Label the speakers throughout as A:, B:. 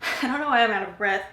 A: I don't know why I'm out of breath.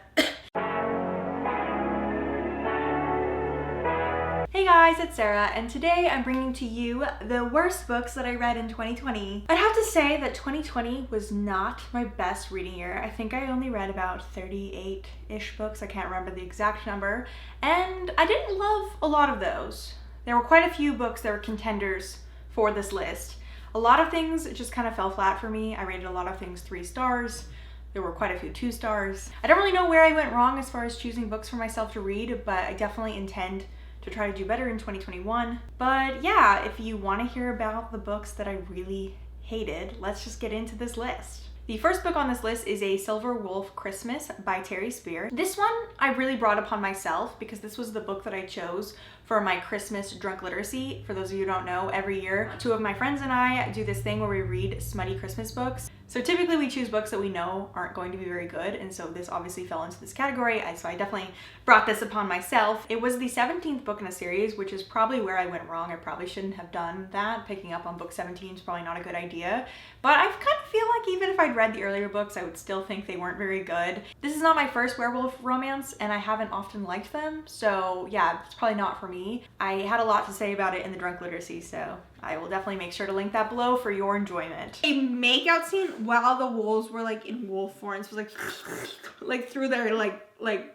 A: Hey guys, it's Sarah, and today I'm bringing to you the worst books that I read in 2020. I'd have to say that 2020 was not my best reading year. I think I only read about 38-ish books, I can't remember the exact number, and I didn't love a lot of those. There were quite a few books that were contenders for this list. A lot of things just kind of fell flat for me. I rated a lot of things 3 stars. There were quite a few 2 stars. I don't really know where I went wrong as far as choosing books for myself to read, but I definitely intend to try to do better in 2021. But yeah, if you want to hear about the books that I really hated, let's just get into this list. The first book on this list is A Silver Wolf Christmas by Terry Spear. This one I really brought upon myself because this was the book that I chose for my Christmas drunk literacy. For those of you who don't know, every year 2 of my friends and I do this thing where we read smutty Christmas books. So typically we choose books that we know aren't going to be very good, and so this obviously fell into this category, so I definitely brought this upon myself. It was the 17th book in a series, which is probably where I went wrong. I probably shouldn't have done that. Picking up on book 17 is probably not a good idea, but I kind of feel like even if I'd read the earlier books, I would still think they weren't very good. This is not my first werewolf romance, and I haven't often liked them, so yeah, it's probably not for me. I had a lot to say about it in the drunk literacy, so I will definitely make sure to link that below for your enjoyment.
B: A makeout scene while the wolves were like in wolf forms was like through their like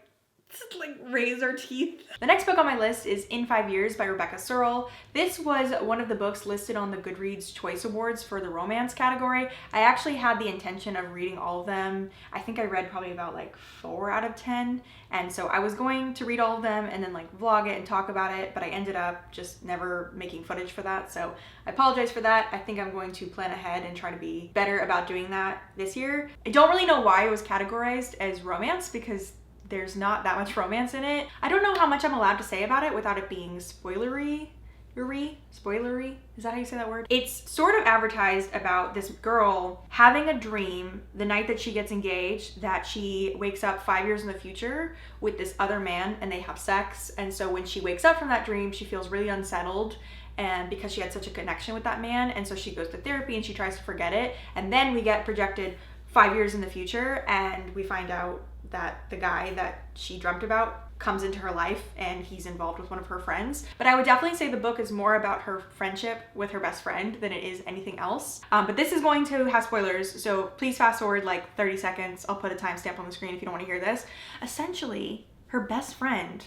B: razor teeth.
A: The next book on my list is In 5 Years by Rebecca Serle. This was one of the books listed on the Goodreads Choice Awards for the romance category. I actually had the intention of reading all of them. I think I read probably about like 4 out of 10. And so I was going to read all of them and then like vlog it and talk about it, but I ended up just never making footage for that. So I apologize for that. I think I'm going to plan ahead and try to be better about doing that this year. I don't really know why it was categorized as romance because there's not that much romance in it. I don't know how much I'm allowed to say about it without it being spoilery. Spoilery? Is that how you say that word? It's sort of advertised about this girl having a dream the night that she gets engaged that she wakes up 5 years in the future with this other man and they have sex. And so when she wakes up from that dream, she feels really unsettled, and because she had such a connection with that man, and so she goes to therapy and she tries to forget it. And then we get projected 5 years in the future and we find out that the guy that she dreamt about comes into her life and he's involved with one of her friends. But I would definitely say the book is more about her friendship with her best friend than it is anything else. But this is going to have spoilers, so please fast forward like 30 seconds. I'll put a timestamp on the screen if you don't want to hear this. Essentially, her best friend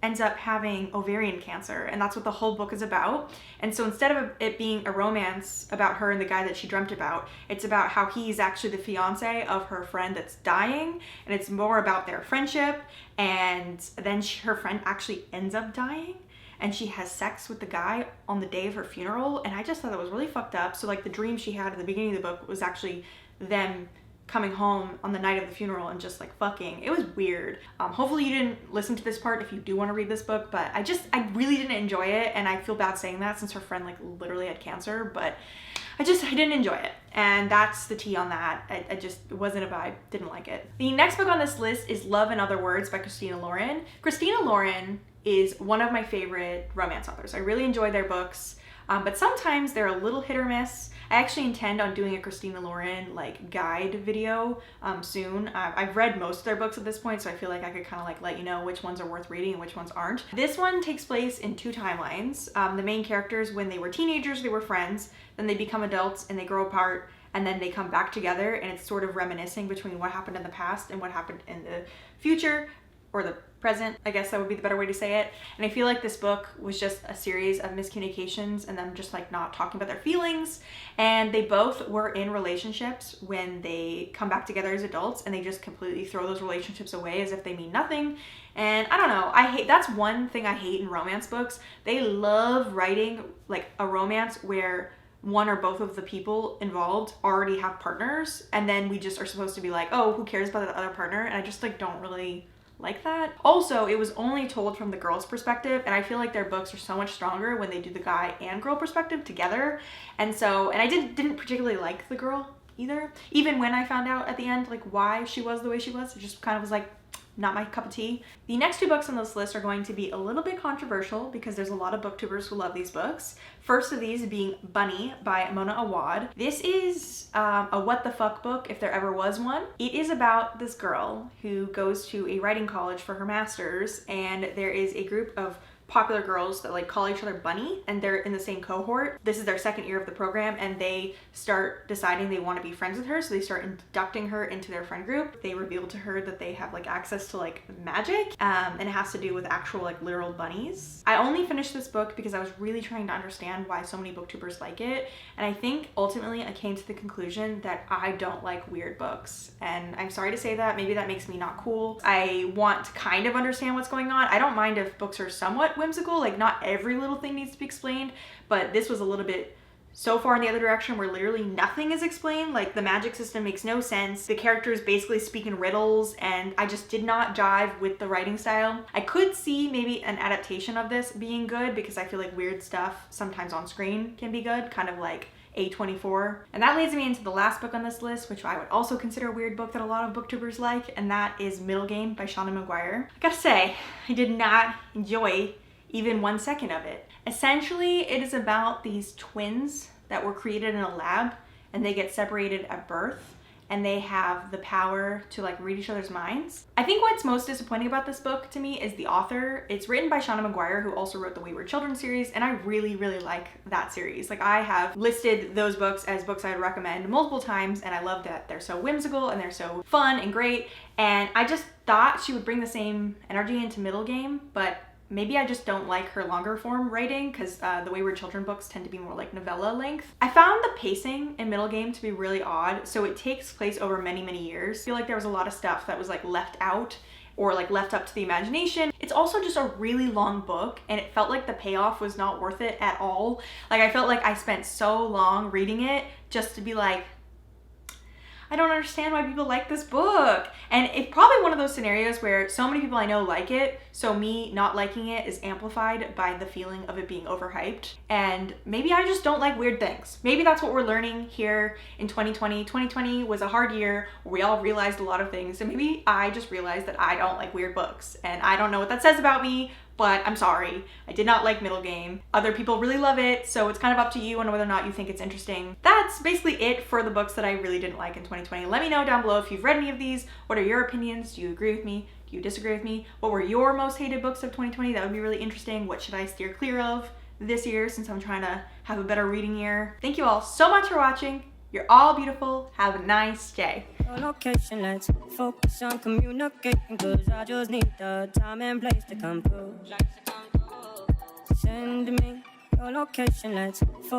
A: ends up having ovarian cancer, and that's what the whole book is about. And so instead of it being a romance about her and the guy that she dreamt about, it's about how he's actually the fiance of her friend that's dying, and it's more about their friendship. And then her friend actually ends up dying, and she has sex with the guy on the day of her funeral, and I just thought that was really fucked up. So like the dream she had at the beginning of the book was actually them coming home on the night of the funeral and just like fucking. It was weird. Hopefully you didn't listen to this part if you do want to read this book, but I really didn't enjoy it, and I feel bad saying that since her friend like literally had cancer, but I didn't enjoy it, and that's the tea on that. It wasn't a vibe, didn't like it. The next book on this list is Love in Other Words by Christina Lauren. Christina Lauren is one of my favorite romance authors. I really enjoy their books, but sometimes they're a little hit or miss. I actually intend on doing a Christina Lauren like guide video soon. I've read most of their books at this point, so I feel like I could kind of like let you know which ones are worth reading and which ones aren't. This one takes place in 2 timelines. The main characters, when they were teenagers, they were friends, then they become adults and they grow apart, and then they come back together, and it's sort of reminiscing between what happened in the past and what happened in the future, or the present, I guess that would be the better way to say it. And I feel like this book was just a series of miscommunications and them just like not talking about their feelings. And they both were in relationships when they come back together as adults, and they just completely throw those relationships away as if they mean nothing. And I don't know, that's one thing I hate in romance books. They love writing like a romance where one or both of the people involved already have partners, and then we just are supposed to be like, oh, who cares about the other partner? And I just like don't really like that. Also, it was only told from the girl's perspective, and I feel like their books are so much stronger when they do the guy and girl perspective together. And I didn't particularly like the girl either. Even when I found out at the end like why she was the way she was, it just kind of was like, not my cup of tea. The next 2 books on this list are going to be a little bit controversial because there's a lot of booktubers who love these books. First of these being Bunny by Mona Awad. This is a what the fuck book if there ever was one. It is about this girl who goes to a writing college for her master's, and there is a group of popular girls that like call each other Bunny, and they're in the same cohort. This is their 2nd year of the program, and they start deciding they want to be friends with her, so they start inducting her into their friend group. They reveal to her that they have like access to like magic, and it has to do with actual like literal bunnies. I only finished this book because I was really trying to understand why so many booktubers like it, and I think ultimately I came to the conclusion that I don't like weird books, and I'm sorry to say that. Maybe that makes me not cool. I want to kind of understand what's going on. I don't mind if books are somewhat whimsical, like not every little thing needs to be explained, but this was a little bit so far in the other direction where literally nothing is explained. Like the magic system makes no sense. The characters basically speak in riddles, and I just did not jive with the writing style. I could see maybe an adaptation of this being good because I feel like weird stuff sometimes on screen can be good, kind of like A24. And that leads me into the last book on this list, which I would also consider a weird book that a lot of booktubers like, and that is Middlegame by mcguire. I gotta say, I did not enjoy even 1 second of it. Essentially, it is about these twins that were created in a lab, and they get separated at birth, and they have the power to like read each other's minds. I think what's most disappointing about this book to me is the author. It's written by mcguire, who also wrote the Wayward Children series, and I really, really like that series. Like I have listed those books as books I'd recommend multiple times, and I love that they're so whimsical and they're so fun and great, and I just thought she would bring the same energy into Middlegame, but maybe I just don't like her longer form writing because the Wayward Children books tend to be more like novella length. I found the pacing in Middlegame to be really odd. So it takes place over many, many years. I feel like there was a lot of stuff that was like left out or like left up to the imagination. It's also just a really long book, and it felt like the payoff was not worth it at all. Like I felt like I spent so long reading it just to be like, I don't understand why people like this book. And it's probably one of those scenarios where so many people I know like it, so me not liking it is amplified by the feeling of it being overhyped. And maybe I just don't like weird things. Maybe that's what we're learning here in 2020. 2020 was a hard year where we all realized a lot of things, and maybe I just realized that I don't like weird books. And I don't know what that says about me, but I'm sorry. I did not like Middlegame. Other people really love it, so it's kind of up to you on whether or not you think it's interesting. That's basically it for the books that I really didn't like in 2020. Let me know down below if you've read any of these. What are your opinions? Do you agree with me? Do you disagree with me? What were your most hated books of 2020? That would be really interesting. What should I steer clear of this year since I'm trying to have a better reading year? Thank you all so much for watching. You're all beautiful. Have a nice day.
C: Location, let's focus on communicating, cause I just need the time and place to come through. Send me your location, let's focus.